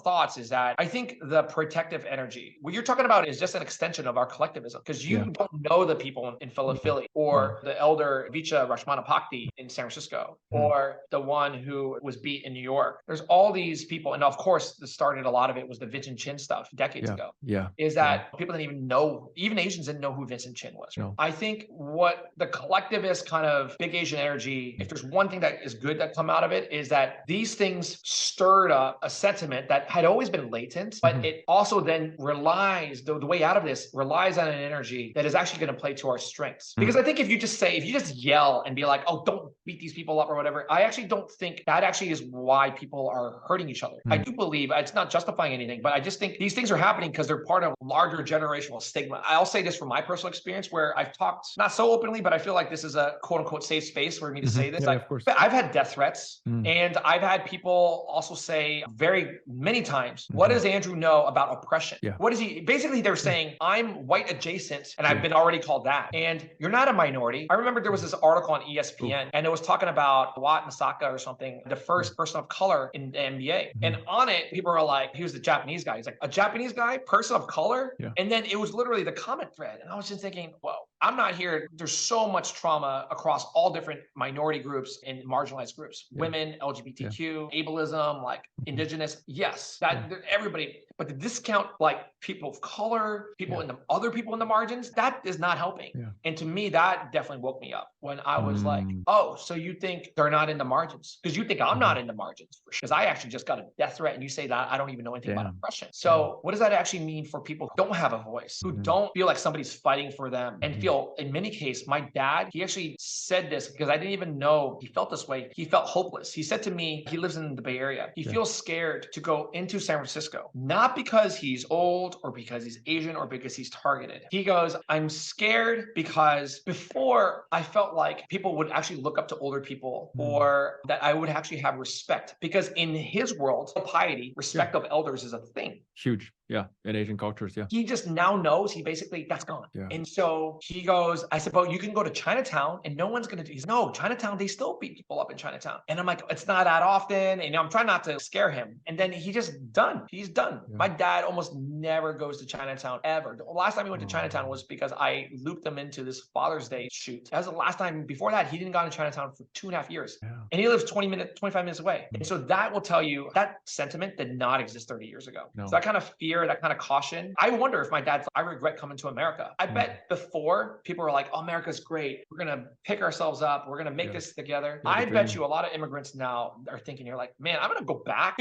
thoughts, is that I think the protective energy, what you're talking about is just an extension of our collectivism, because you don't know the people in Philly or the elder Vicha Rashmana Bhakti in San Francisco, or the one who was beat in New York. There's all these people. And of course, the started a lot of it was the Vincent Chin stuff decades ago. Is that people didn't even know, even Asians didn't know who Vincent Chin was. I think what the collectivist kind of big Asian energy, if there's one thing that is good that come out of it, is that these things stirred up a sentiment that had always been latent, but it also then relies, the way out of this relies on an energy that is actually going to play to our strengths. Because I think if you just yell and be like, oh, don't beat these people up or whatever, I actually don't think that actually is why people are hurting each other. I do believe, it's not justifying anything, but I just think these things are happening because they're part of larger generational stigma. I'll say this from my personal experience where I've talked, not so openly, but I feel like this is a quote unquote safe space for me to say this. Of course. I've had death threats and I've had people also say very many times, what does Andrew know about oppression? What is he? Basically, they're saying, I'm white adjacent and I've been already called that. And you're not a minority. I remember there was this article on ESPN and it was talking about Watt Masaka or something, the first person of color in the NBA. And on it, people are like, he was the Japanese guy. He's like, a Japanese guy, person of color? And then it was literally the comment thread. And I was just thinking, whoa, I'm not here. There's so much trauma across all different minority groups and marginalized groups, women, LGBTQ, ableism, like indigenous. Yes, that everybody. But to discount like people of color, people in the other people in the margins, that is not helping. Yeah. And to me, that definitely woke me up when I was like, oh, so you think they're not in the margins? Because you think I'm not in the margins. Because I actually just got a death threat and you say that I don't even know anything about oppression. So what does that actually mean for people who don't have a voice, who don't feel like somebody's fighting for them and feel, in many cases, my dad, he actually said this because I didn't even know he felt this way. He felt hopeless. He said to me, he lives in the Bay Area. He feels scared to go into San Francisco, not because he's old or because he's Asian or because he's targeted. He goes, I'm scared because before I felt like people would actually look up to older people or that I would actually have respect because in his world, piety, respect of elders is a thing. Huge. Yeah. In Asian cultures. Yeah. He just now knows that's gone. Yeah. And so he goes, I said, but you can go to Chinatown and no one's going to do. He's no, Chinatown, they still beat people up in Chinatown. And I'm like, it's not that often. And I'm trying not to scare him. And then he's done. He's done. Yeah. My dad almost never goes to Chinatown ever. The last time he went to Chinatown was because I looped him into this Father's Day shoot. That was the last time. Before that, he didn't go to Chinatown for 2.5 years. Yeah. And he lives 25 minutes away. And so that will tell you that sentiment did not exist 30 years ago. No. So that kind of fear, that kind of caution. I wonder if my dad, I regret coming to America. I bet before people were like, oh, America's great. We're going to pick ourselves up. We're going to make this together. Yeah, I bet you a lot of immigrants now are thinking, you're like, man, I'm going to go back.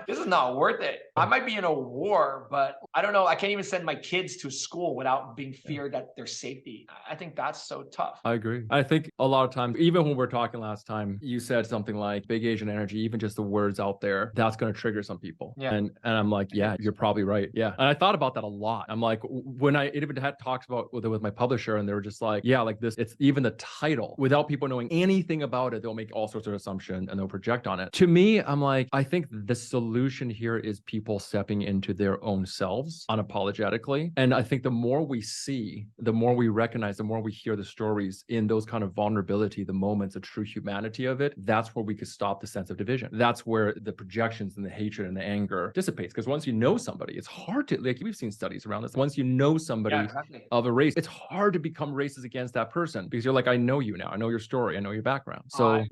This is not worth it. I might be in a war, but I don't know. I can't even send my kids to school without being feared that their safety. I think that's so tough. I agree. I think a lot of times, even when we were talking last time, you said something like big Asian energy, even just the words out there, that's going to trigger some people. Yeah. And I'm like, yeah, you're probably right. Yeah. And I thought about that a lot. I'm like, when I even had talks about with my publisher and they were just like, yeah, like this, it's even the title without people knowing anything about it, they'll make all sorts of assumptions and they'll project on it. To me, I'm like, I think the solution here is people stepping into their own selves unapologetically. And I think the more we see, the more we recognize, the more we hear the stories in those kind of vulnerability, the moments of true humanity of it, that's where we could stop the sense of division. That's where the projections and the hatred and the anger dissipates. Because once you know somebody, it's hard to, like we've seen studies around this. Once you know somebody of a race, it's hard to become racist against that person because you're like, I know you now. I know your story. I know your background. So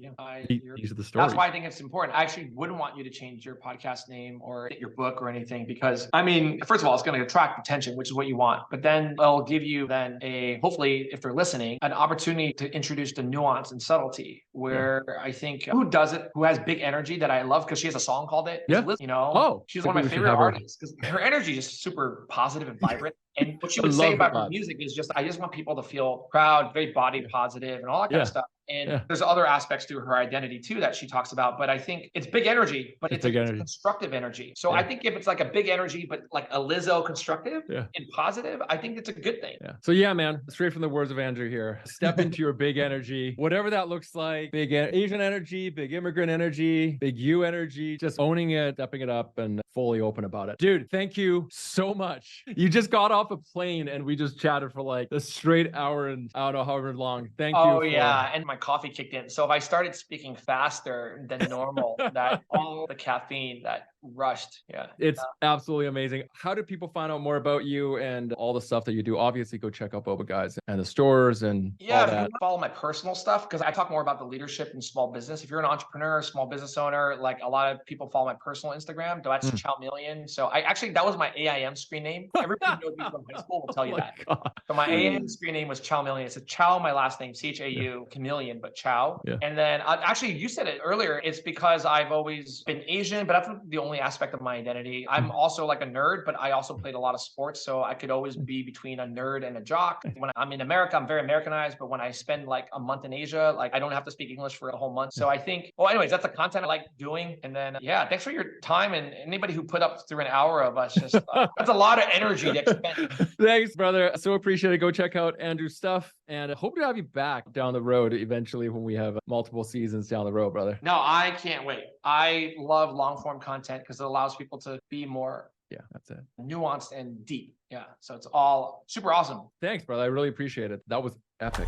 these are the stories. That's why I think it's important. I actually wouldn't want you to change your podcast name or your book or anything because, I mean, first of all, it's going to attract attention, which is what you want. But then it'll give you then hopefully, if they're listening, an opportunity to introduce the nuance and subtlety where I think who does it, who has big energy that I love because she has a song called it. Yeah. You know, she's one of my favorite artists because her energy is super positive and vibrant. And what she would say about her music is just, I just want people to feel proud, very body positive and all that kind of stuff. And there's other aspects to her identity too that she talks about. But I think it's big energy, but it's constructive energy. So I think if it's like a big energy, but like a Lizzo constructive and positive, I think it's a good thing. Yeah. So yeah, man, straight from the words of Andrew here, step into your big energy, whatever that looks like, big Asian energy, big immigrant energy, big you energy, just owning it, stepping it up and fully open about it. Dude, thank you so much. You just got off a plane and we just chatted for like a straight hour and I don't know however long. Thank you. Oh yeah. And my coffee kicked in. So if I started speaking faster than normal, that all the caffeine that rushed. Yeah. It's absolutely amazing. How do people find out more about you and all the stuff that you do? Obviously go check out Boba Guys and the stores and all that. If you follow my personal stuff, because I talk more about the leadership in small business. If you're an entrepreneur, small business owner, like a lot of people follow my personal Instagram, that's Chao Million. So that was my AIM screen name. Everybody knows me from high school will tell you that. God. So my AIM screen name was Chao Million. It's Chao, my last name, Chau, chameleon, but Chao. Yeah. And then actually you said it earlier, it's because I've always been Asian, but that's the only aspect of my identity. I'm also like a nerd, but I also played a lot of sports. So I could always be between a nerd and a jock. When I'm in America, I'm very Americanized, but when I spend like a month in Asia, like I don't have to speak English for a whole month. So I think, anyways, that's the content I like doing. And then, thanks for your time. And anybody who put up through an hour of us, just that's a lot of energy to expend. Thanks, brother. So appreciate it. Go check out Andrew's stuff and I hope to have you back down the road eventually when we have multiple seasons down the road, brother. No, I can't wait. I love long form content because it allows people to be more that's it. Nuanced and deep. Yeah. So it's all super awesome. Thanks, brother. I really appreciate it. That was epic.